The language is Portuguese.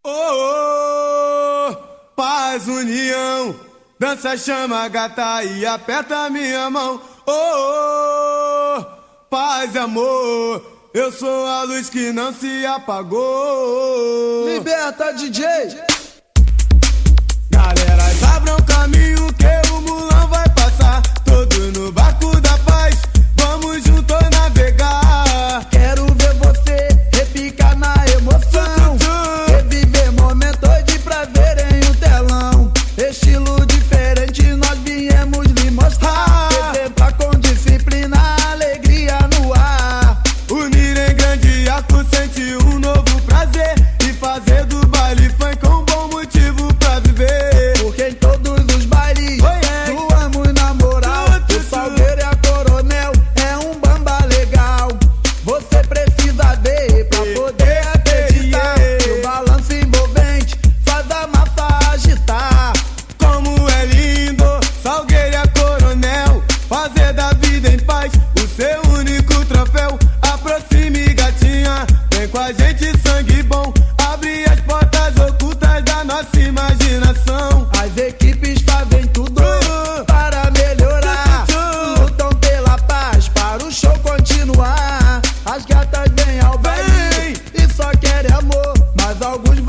Oh, paz, união, dança, chama, gata e aperta minha mão. Oh, paz e amor, eu sou a luz que não se apagou. Liberta, DJ! Galera, abram caminho que o Mulan vai passar. Todos no barco da paz, vamos juntos navegar. Quero ver você repicar na emoção, reviver momentos de prazer em um telão. Estilo diferente nós viemos lhe mostrar. Exemplar com disciplina, alegria no ar. Unir em grande ato, sentir um novo prazer e fazer do baile funk um bom motivo pra viver. Porque em todos os bailes zoamos na moral. O Salgueiro e a Coronel é um bamba legal. Você precisa ver pra poder acreditar que o balanço envolvente faz a massa agitar. Como é lindo, Salgueiro e a Coronel, fazer da vida em paz o seu único troféu. Aproxime, gatinha, vem com a gente, sangue bom. Abre as portas ocultas da nossa imaginação. As equipes fazem tudo para melhorar, lutam pela paz para o show continuar. As gatas vêm ao baile e só querem amor, mas alguns